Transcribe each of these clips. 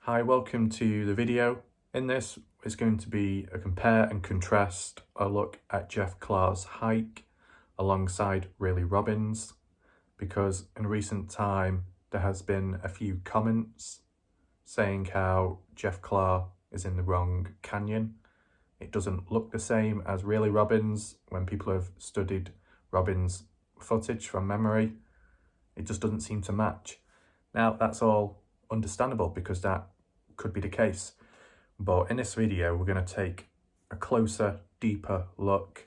Hi, welcome to the video. In this is going to be a compare and contrast, a look at Jeff Clark's hike alongside Ray Robbins, because in recent time there has been a few comments saying how Jeff Clark is in the wrong canyon. It doesn't look the same as Ray Robbins. When people have studied Robbins' footage from memory, it just doesn't seem to match. Now that's all understandable because that could be the case, but in this video we're going to take a closer, deeper look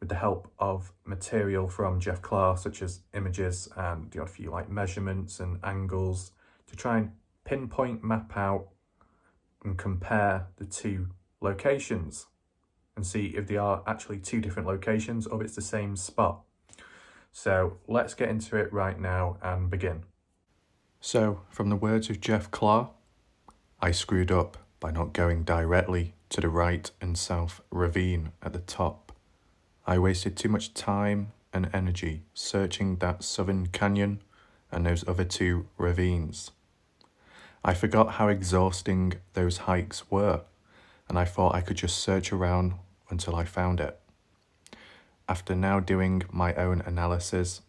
with the help of material from Jeff Clark, such as images and a few measurements and angles, to try and pinpoint, map out and compare the two locations and see if they are actually two different locations or if it's the same spot. So let's get into it right now and begin. So from the words of Jeff Clark, I screwed up by not going directly to the right and south ravine at the top. I wasted too much time and energy searching that southern canyon and those other two ravines. I forgot how exhausting those hikes were, and I thought I could just search around until I found it. After now doing my own analysis,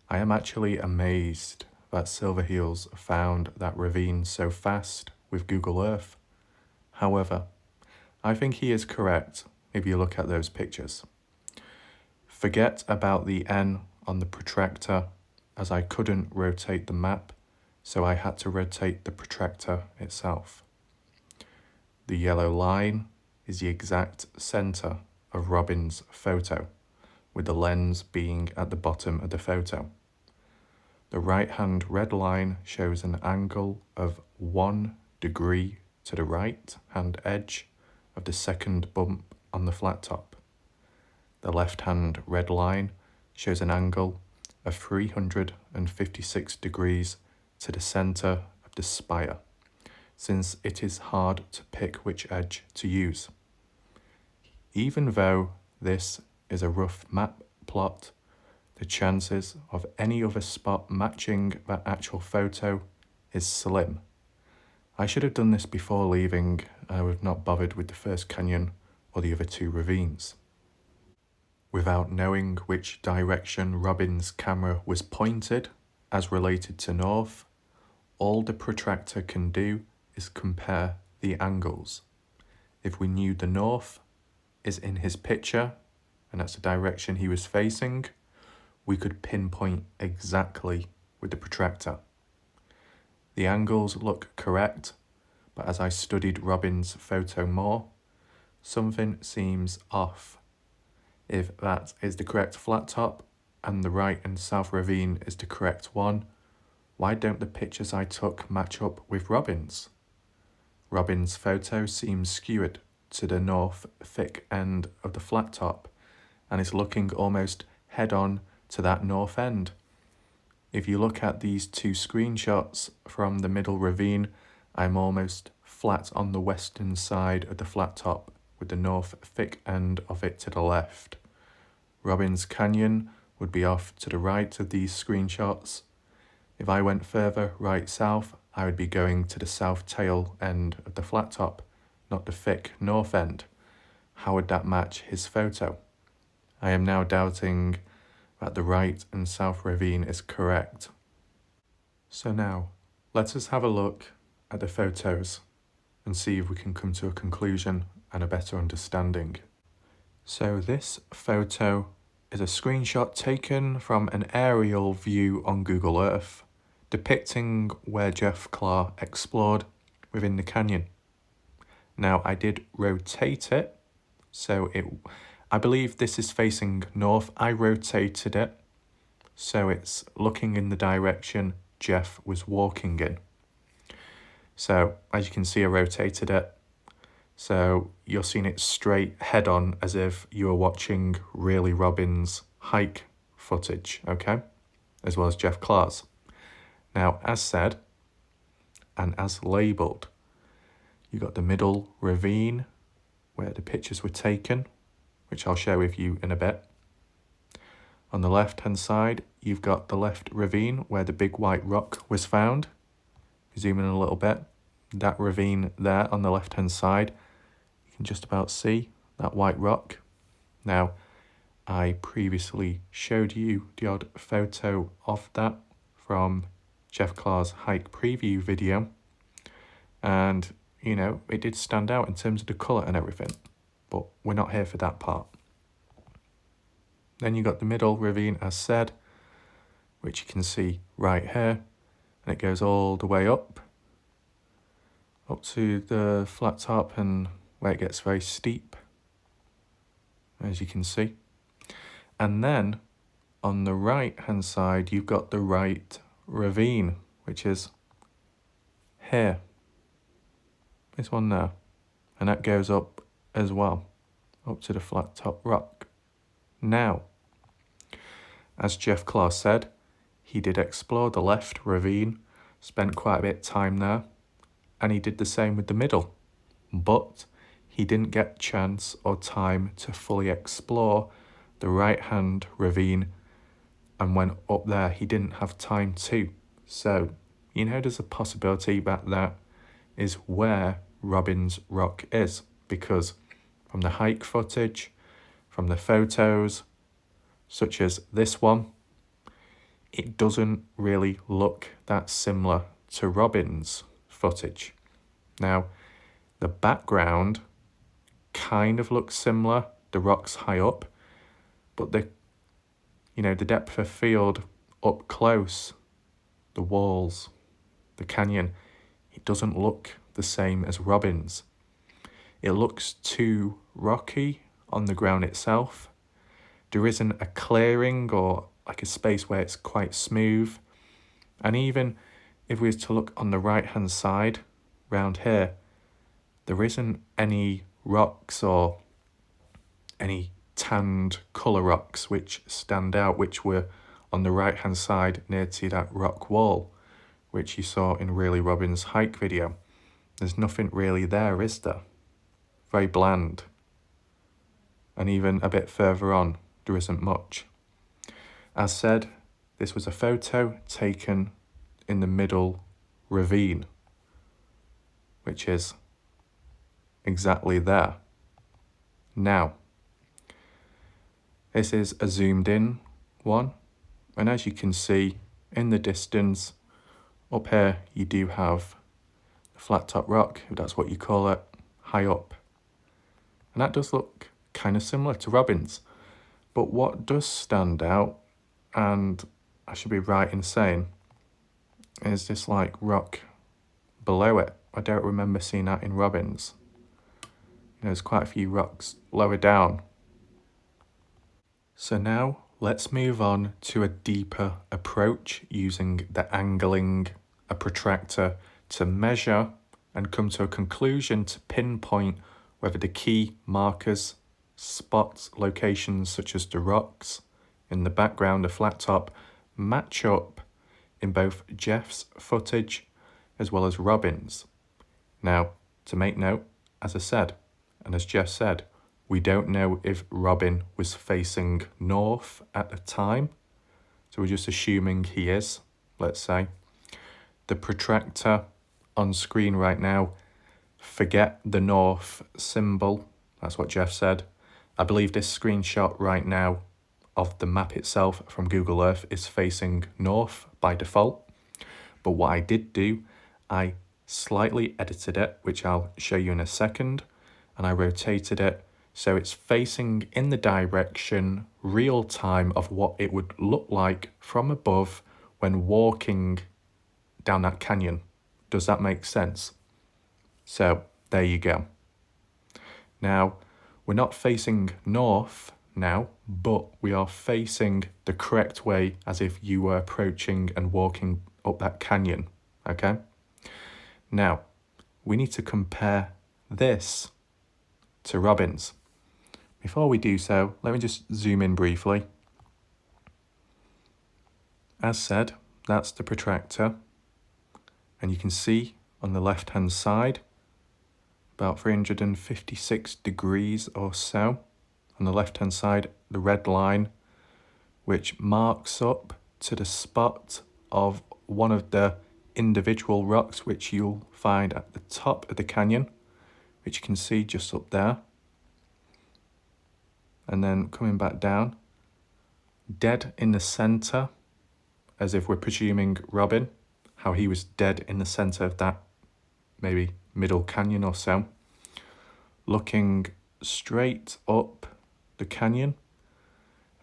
I am actually amazed that Silverheels found that ravine so fast with Google Earth. However, I think he is correct if you look at those pictures. Forget about the N on the protractor, as I couldn't rotate the map, so I had to rotate the protractor itself. The yellow line is the exact center of Robin's photo, with the lens being at the bottom of the photo. The right-hand red line shows an angle of 1 degree to the right-hand edge of the second bump on the flat top. The left-hand red line shows an angle of 356 degrees to the center of the spire, since it is hard to pick which edge to use. Even though this is a rough map plot, the chances of any other spot matching that actual photo is slim. I should have done this before leaving. I would have not bothered with the first canyon or the other two ravines. Without knowing which direction Robin's camera was pointed as related to north, all the protractor can do is compare the angles. If we knew the north is in his picture, and that's the direction he was facing, we could pinpoint exactly with the protractor. The angles look correct, but as I studied Robin's photo more, something seems off. If that is the correct flat top and the right and south ravine is the correct one, why don't the pictures I took match up with Robin's? Robin's photo seems skewed to the north thick end of the flat top and is looking almost head-on to that north end. If you look at these two screenshots from the middle ravine, I'm almost flat on the western side of the flat top with the north thick end of it to the left. Robin's Canyon would be off to the right of these screenshots. If I went further right-south, I would be going to the south tail end of the flat top, not the thick north end. How would that match his photo? I am now doubting that the right and south ravine is correct. So now, let us have a look at the photos and see if we can come to a conclusion and a better understanding. So this photo is a screenshot taken from an aerial view on Google Earth, depicting where Jeff Clark explored within the canyon. Now I did rotate it, so I believe this is facing north. I rotated it so it's looking in the direction Jeff was walking in. So as you can see, I rotated it. So you're seeing it straight head on as if you were watching Ray Robbins' hike footage, okay? As well as Jeff Clark's. Now, as said, and as labelled, you got the middle ravine where the pictures were taken, which I'll share with you in a bit. On the left-hand side, you've got the left ravine where the big white rock was found. Zoom in a little bit. that ravine there on the left hand side, you can just about see that white rock. Now, I previously showed you the odd photo of that from Jeff Clark's hike preview video, and you know, it did stand out in terms of the colour and everything, but we're not here for that part. Then you got the middle ravine as said, which you can see right here, and it goes all the way up to the flat top and where it gets very steep, as you can see. And then on the right hand side, you've got the right ravine, which is here, this one there, and that goes up as well, up to the flat top rock. Now, as Jeff Clark said, he did explore the left ravine, spent quite a bit of time there, and he did the same with the middle, but he didn't get chance or time to fully explore the right hand ravine, and when up there he didn't have time to. So, you know, there's a possibility that is where Robbins Rock is, because from the hike footage, from the photos, such as this one, it doesn't really look that similar to Robbins footage. Now, the background kind of looks similar, the rocks high up, but the depth of field up close, the walls, the canyon, it doesn't look the same as Robbins. It looks too rocky on the ground itself. There isn't a clearing or like a space where it's quite smooth. And even if we were to look on the right hand side round here, there isn't any rocks or any tanned colour rocks which stand out, which were on the right hand side near to that rock wall, which you saw in Really Robbins' hike video. There's nothing really there, is there? Very bland. And even a bit further on, there isn't much. As said, this was a photo taken in the middle ravine, which is exactly there. Now, this is a zoomed in one, and as you can see in the distance, up here you do have the flat top rock, if that's what you call it, high up. And that does look kind of similar to Robbins. But what does stand out, and I should be right in saying, is this like rock below it. I don't remember seeing that in Robbins. There's quite a few rocks lower down. So now let's move on to a deeper approach using the angling, a protractor, to measure and come to a conclusion to pinpoint whether the key markers, spots, locations such as the rocks in the background, the flat top, match up in both Jeff's footage as well as Robbins. Now, to make note, as I said, and as Jeff said, we don't know if Robin was facing north at the time, so we're just assuming he is, let's say. The protractor on screen right now, forget the north symbol, that's what Jeff said. I believe this screenshot right now of the map itself from Google Earth is facing north by default. But what I did do, I slightly edited it, which I'll show you in a second, and I rotated it so it's facing in the direction real time of what it would look like from above when walking down that canyon. Does that make sense? So there you go. Now, we're not facing north now, but we are facing the correct way as if you were approaching and walking up that canyon, okay? Now, we need to compare this to Robbins. Before we do so, let me just zoom in briefly. As said, that's the protractor, and you can see on the left-hand side, about 356 degrees or so. On the left-hand side, the red line, which marks up to the spot of one of the individual rocks which you'll find at the top of the canyon, which you can see just up there. And then coming back down, dead in the center, as if we're presuming Robin, how he was dead in the center of that maybe middle canyon or so, looking straight up the canyon,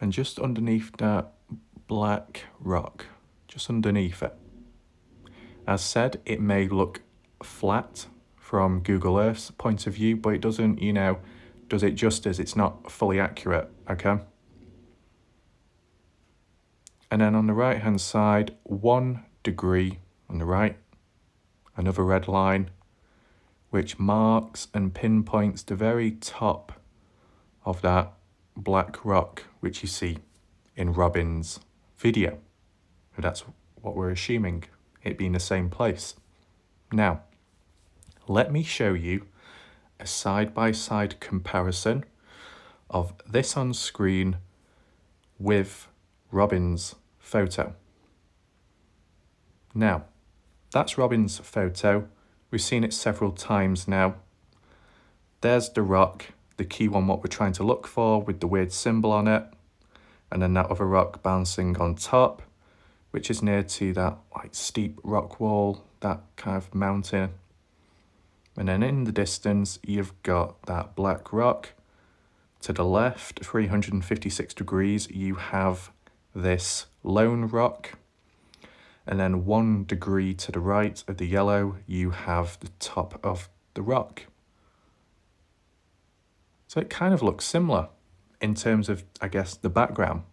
and just underneath that black rock, just underneath it. As said, it may look flat from Google Earth's point of view, but it doesn't, does it justice. It's not fully accurate, okay? And then on the right hand side, 1 degree on the right, another red line, which marks and pinpoints the very top of that black rock, which you see in Robin's video. And that's what we're assuming, it being the same place. Now, let me show you a side-by-side comparison of this on screen with Robin's photo. Now, that's Robin's photo. We've seen it several times now. There's the rock, the key one, what we're trying to look for with the weird symbol on it. And then that other rock bouncing on top, which is near to that steep rock wall, that kind of mountain. And then in the distance, you've got that black rock. To the left, 356 degrees, you have this lone rock. And then 1 degree to the right of the yellow, you have the top of the rock. So it kind of looks similar in terms of, I guess, the background.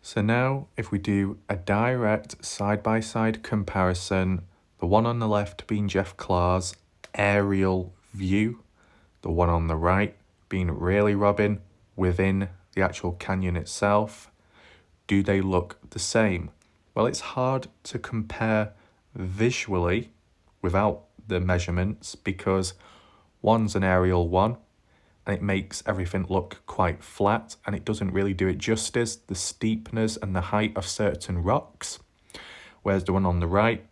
So now if we do a direct side-by-side comparison, the one on the left being Jeff Clark's aerial view, the one on the right being really Robin within the actual canyon itself, do they look the same? Well, it's hard to compare visually without the measurements because one's an aerial one and it makes everything look quite flat and it doesn't really do it justice, the steepness and the height of certain rocks. Whereas the one on the right,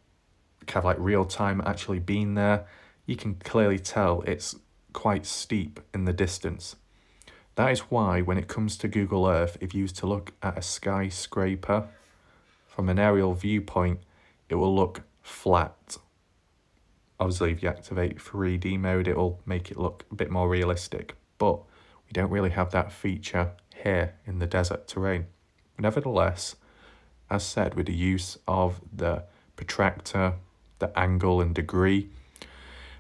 kind of like real time actually being there, you can clearly tell it's quite steep in the distance. That is why when it comes to Google Earth, if you used to look at a skyscraper from an aerial viewpoint, it will look flat. Obviously, if you activate 3D mode, it will make it look a bit more realistic. But we don't really have that feature here in the desert terrain. Nevertheless, as said, with the use of the protractor, the angle and degree,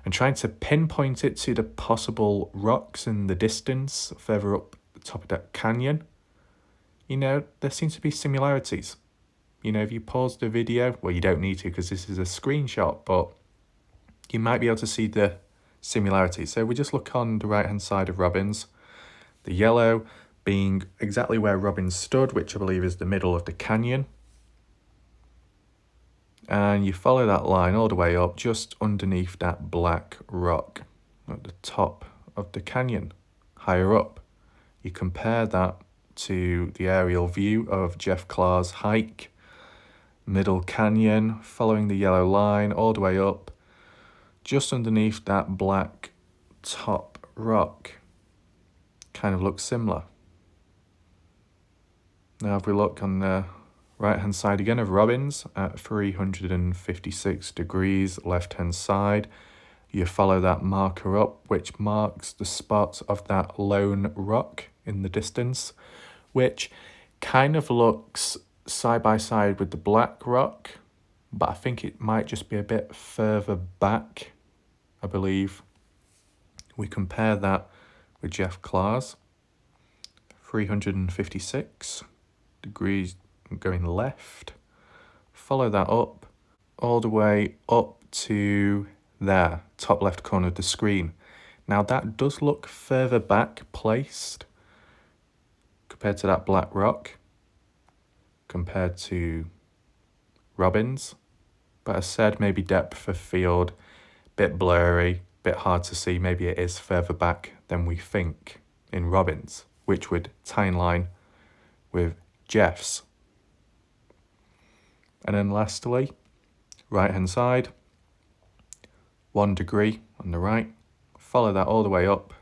and trying to pinpoint it to the possible rocks in the distance further up the top of that canyon, there seems to be similarities. If you pause the video, well, you don't need to because this is a screenshot, but you might be able to see the similarities. So we just look on the right-hand side of Robin's, the yellow being exactly where Robin stood, which I believe is the middle of the canyon. And you follow that line all the way up just underneath that black rock at the top of the canyon, higher up. You compare that to the aerial view of Jeff Clark's hike, middle canyon, following the yellow line all the way up, just underneath that black top rock. Kind of looks similar. Now if we look on the right-hand side again of Robin's at 356 degrees, left-hand side, you follow that marker up, which marks the spot of that lone rock in the distance, which kind of looks side by side with the black rock, but I think it might just be a bit further back, I believe. We compare that with Jeff Clark's 356 degrees going left, follow that up all the way up to there, top left corner of the screen. Now that does look further back placed compared to that black rock, compared to Robin's, but as said, maybe depth of field, bit blurry, bit hard to see, maybe it is further back than we think in Robin's, which would tie in line with Jeff's. And then lastly, right hand side, 1 degree on the right, follow that all the way up,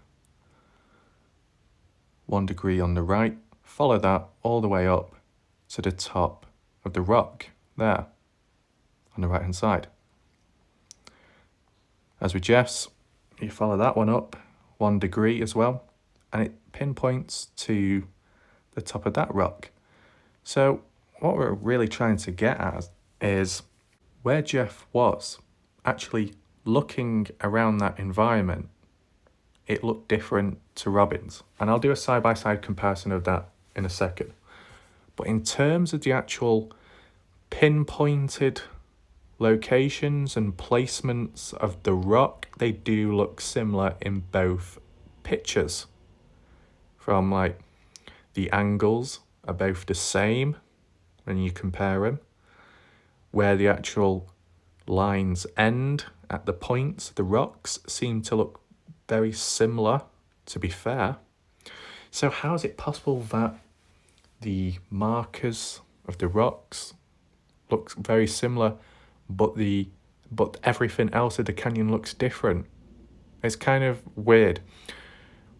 1 degree on the right, follow that all the way up to the top of the rock there on the right hand side. As with Jeff's, you follow that one up 1 degree as well, and it pinpoints to the top of that rock. So what we're really trying to get at is where Jeff was actually looking around that environment. It looked different to Robin's, and I'll do a side-by-side comparison of that in a second. But in terms of the actual pinpointed locations and placements of the rock, they do look similar in both pictures. From like the angles are both the same when you compare them. Where the actual lines end at the points, the rocks seem to look very similar, to be fair. So how is it possible that the markers of the rocks look very similar, but everything else of the canyon looks different? It's kind of weird.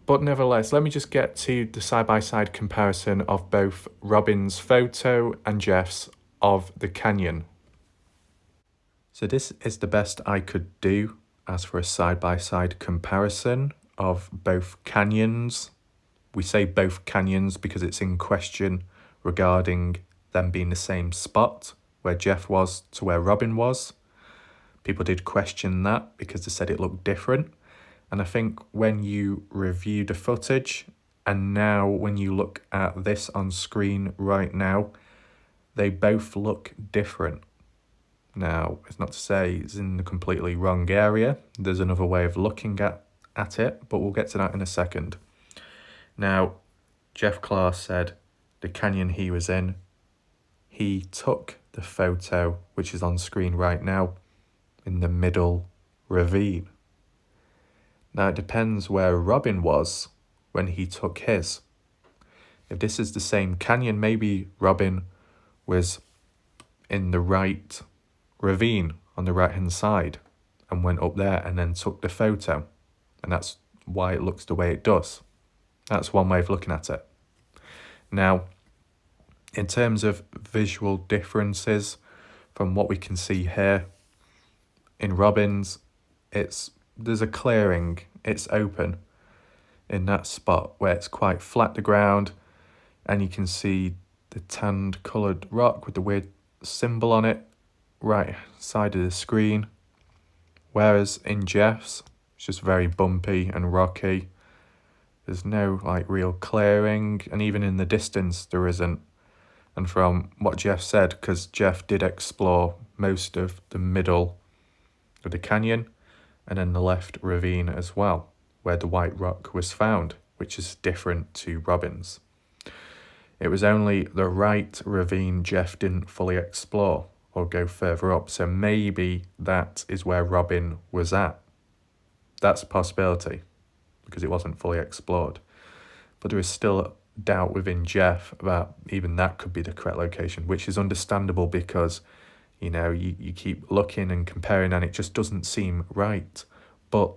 But nevertheless, let me just get to the side-by-side comparison of both Robin's photo and Jeff's of the canyon. So this is the best I could do as for a side-by-side comparison of both canyons. We say both canyons because it's in question regarding them being the same spot where Jeff was to where Robin was. People did question that because they said it looked different. And I think when you review the footage and now when you look at this on screen right now, they both look different. Now, it's not to say it's in the completely wrong area. There's another way of looking at it, but we'll get to that in a second. Now, Jeff Clark said the canyon he was in, he took the photo, which is on screen right now, in the middle ravine. Now, it depends where Robin was when he took his. If this is the same canyon, maybe Robin was in the right ravine on the right hand side and went up there and then took the photo, and that's why it looks the way it does. That's one way of looking at it. Now, in terms of visual differences from what we can see here in Robin's, there's a clearing, it's open in that spot where it's quite flat the ground, and you can see the tanned coloured rock with the weird symbol on it right side of the screen, whereas in Jeff's it's just very bumpy and rocky. There's no like real clearing, and even in the distance there isn't. And from what Jeff said, because Jeff did explore most of the middle of the canyon and then the left ravine as well, where the white rock was found, which is different to Robin's. It was only the right ravine Jeff didn't fully explore or go further up, so maybe that is where Robin was at. That's a possibility, because it wasn't fully explored. But there is still doubt within Jeff that even that could be the correct location, which is understandable because, you keep looking and comparing and it just doesn't seem right. But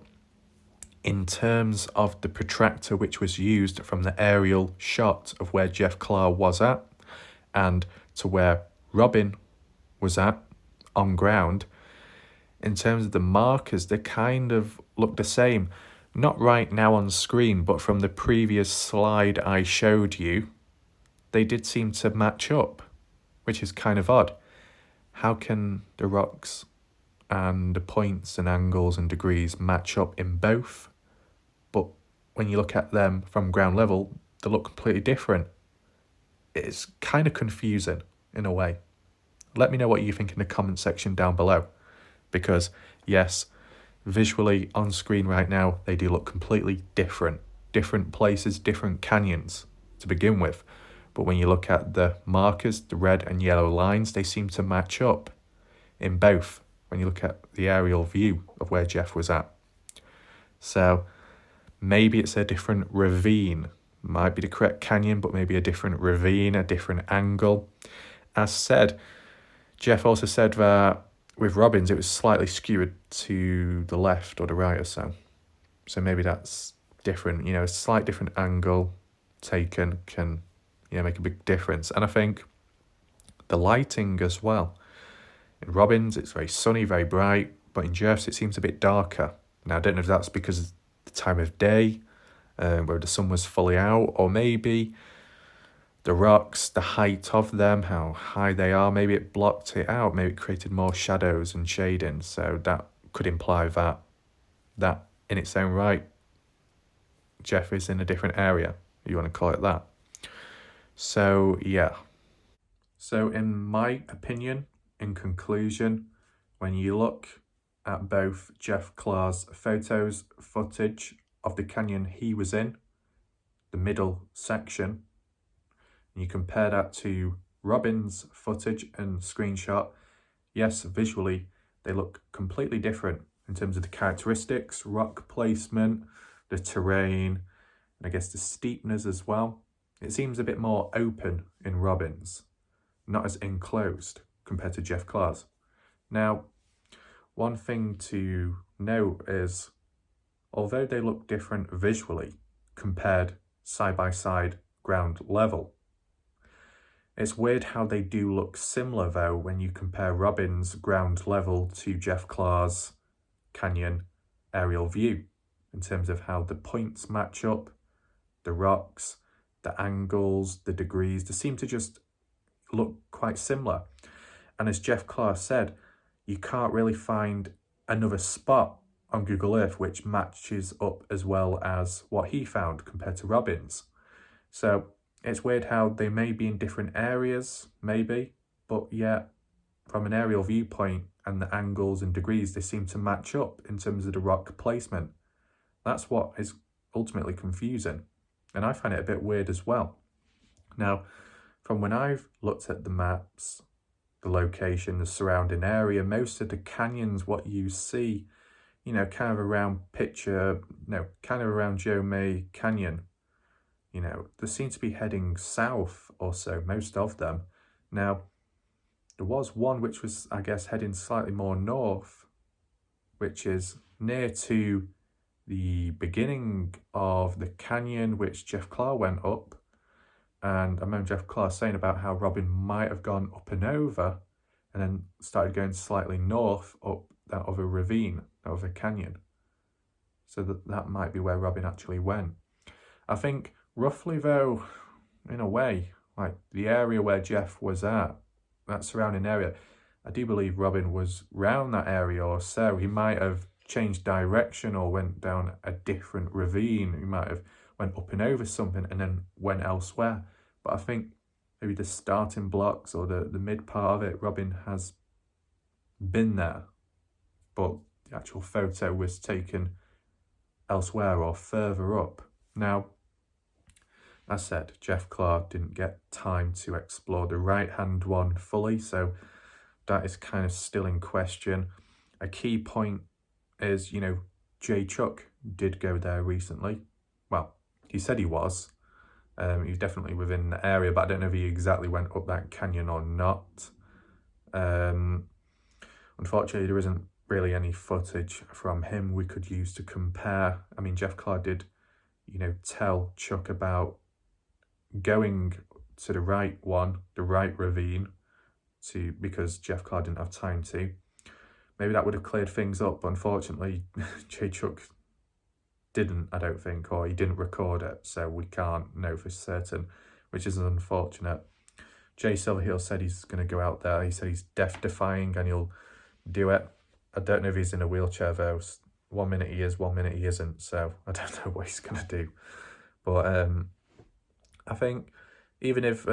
in terms of the protractor which was used from the aerial shot of where Jeff Clark was at and to where Robin was at on ground, in terms of the markers, they kind of look the same. Not right now on screen, but from the previous slide I showed you, they did seem to match up, which is kind of odd. How can the rocks and the points and angles and degrees match up in both? But when you look at them from ground level, they look completely different. It's kind of confusing in a way. Let me know what you think in the comment section down below. Because yes, visually on screen right now, they do look completely different. Different places, different canyons to begin with. But when you look at the markers, the red and yellow lines, they seem to match up in both when you look at the aerial view of where Jeff was at. So maybe it's a different ravine. Might be the correct canyon, but maybe a different ravine, a different angle. As said, Jeff also said that with Robbins, it was slightly skewed to the left or the right or so. So maybe that's different. A slight different angle taken can, make a big difference. And I think the lighting as well. In Robbins, it's very sunny, very bright, but in Jeff's, it seems a bit darker. Now, I don't know if that's because of the time of day, where the sun was fully out, or maybe the rocks, the height of them, how high they are, maybe it blocked it out, maybe it created more shadows and shading. So that could imply that in its own right, Jeff is in a different area, if you want to call it that. So, yeah. So, in my opinion, in conclusion, when you look at both Jeff Clark's footage of the canyon he was in, the middle section, and you compare that to Robbins' footage and screenshot, yes, visually, they look completely different in terms of the characteristics, rock placement, the terrain, and I guess the steepness as well. It seems a bit more open in Robbins, not as enclosed compared to Jeff Clark's. Now, one thing to note is, although they look different visually compared side by side ground level, it's weird how they do look similar though when you compare Robbins' ground level to Jeff Clark's canyon aerial view, in terms of how the points match up, the rocks, the angles, the degrees, they seem to just look quite similar. And as Jeff Clark said, you can't really find another spot on Google Earth which matches up as well as what he found compared to Robbins. So it's weird how they may be in different areas, maybe, but yet from an aerial viewpoint and the angles and degrees, they seem to match up in terms of the rock placement. That's what is ultimately confusing. And I find it a bit weird as well. Now, from when I've looked at the maps, the location, the surrounding area, most of the canyons, what you see, kind of around Joe May Canyon, they seem to be heading south or so, most of them. Now, there was one which was, I guess, heading slightly more north, which is near to the beginning of the canyon which Jeff Clark went up. And I remember Jeff Clark saying about how Robin might have gone up and over and then started going slightly north up that other ravine, that other canyon. So that might be where Robin actually went. I think roughly though, in a way, like the area where Jeff was at, that surrounding area, I do believe Robin was round that area or so. He might have changed direction or went down a different ravine. He might have went up and over something and then went elsewhere. But I think maybe the starting blocks or the mid part of it, Robin has been there, but the actual photo was taken elsewhere or further up. Now, as said, Jeff Clark didn't get time to explore the right-hand one fully, so that is kind of still in question. A key point is, Jay Chuck did go there recently. Well, he said he was. He was definitely within the area, but I don't know if he exactly went up that canyon or not. Unfortunately, there isn't really any footage from him we could use to compare. I mean, Jeff Clark did, tell Chuck about going to the right one, the right ravine, because Jeff Clark didn't have time to. Maybe that would have cleared things up. Unfortunately, Jay Chuck didn't, I don't think, or he didn't record it, so we can't know for certain, which is unfortunate. Jay Silverheel said he's going to go out there. He said he's death-defying and he'll do it. I don't know if he's in a wheelchair though. 1 minute he is, 1 minute he isn't, so I don't know what he's going to do. But I think even if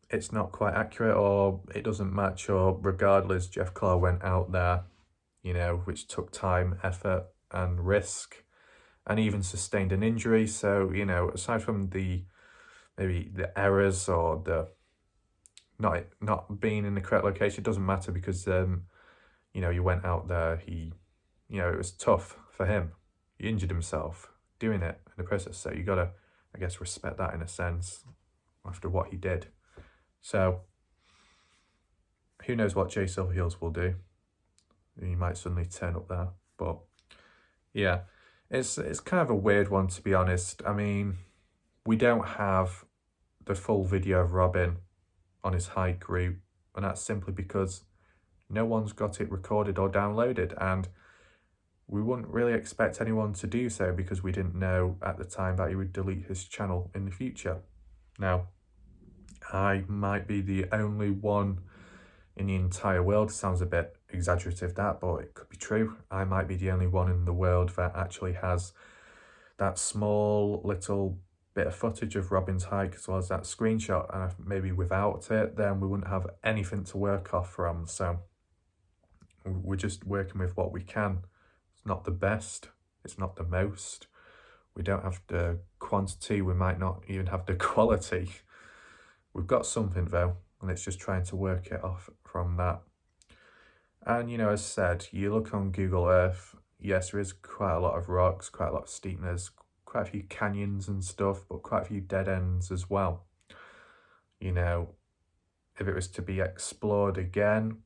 it's not quite accurate or it doesn't match, or regardless, Jeff Clark went out there, which took time, effort and risk, and even sustained an injury. So, aside from maybe the errors or the not being in the correct location, it doesn't matter because, he went out there, it was tough for him. He injured himself doing it in the process. So you got to, I guess, respect that in a sense after what he did. So who knows what Jay Silverheels will do. You might suddenly turn up there. But yeah, it's kind of a weird one, to be honest. I mean, we don't have the full video of Robin on his hike route, and that's simply because no one's got it recorded or downloaded, and we wouldn't really expect anyone to do so because we didn't know at the time that he would delete his channel in the future. Now, I might be the only one in the entire world. Sounds a bit exaggerative, that, but it could be true. I might be the only one in the world that actually has that small little bit of footage of Robin's hike as well as that screenshot, and maybe without it, then we wouldn't have anything to work off from. So we're just working with what we can. It's not the best, it's not the most. We don't have the quantity, we might not even have the quality. We've got something though, and it's just trying to work it off from that. And, you know, as said, you look on Google Earth, yes, there is quite a lot of rocks, quite a lot of steepness, quite a few canyons and stuff, but quite a few dead ends as well. You know, if it was to be explored again,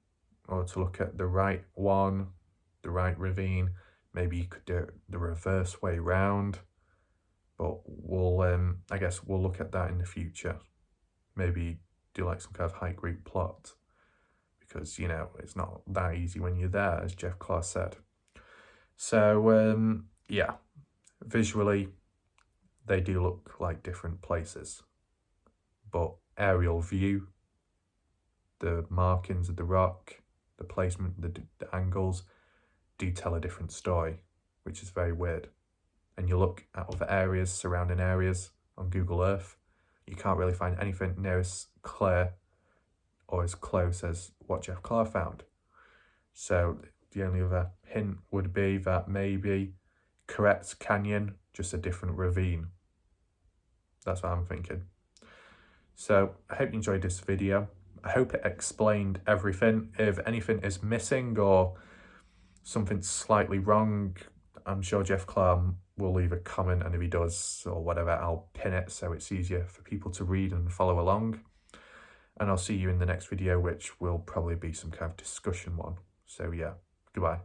or to look at the right one, the right ravine, maybe you could do it the reverse way round. But we'll, I guess we'll look at that in the future. Maybe do like some kind of hike route plot, because, you know, it's not that easy when you're there, as Jeff Clark said. So, yeah, visually, they do look like different places. But aerial view, the markings of the rock, the placement, the angles, do tell a different story, which is very weird. And you look at other areas, surrounding areas on Google Earth, you can't really find anything near as clear or as close as what Jeff Clark found. So the only other hint would be that maybe correct canyon, just a different ravine. That's what I'm thinking. So I hope you enjoyed this video. I hope it explained everything. If anything is missing or something slightly wrong, I'm sure Jeff Clark will leave a comment, and if he does or whatever, I'll pin it so it's easier for people to read and follow along. And I'll see you in the next video, which will probably be some kind of discussion one. So yeah, goodbye.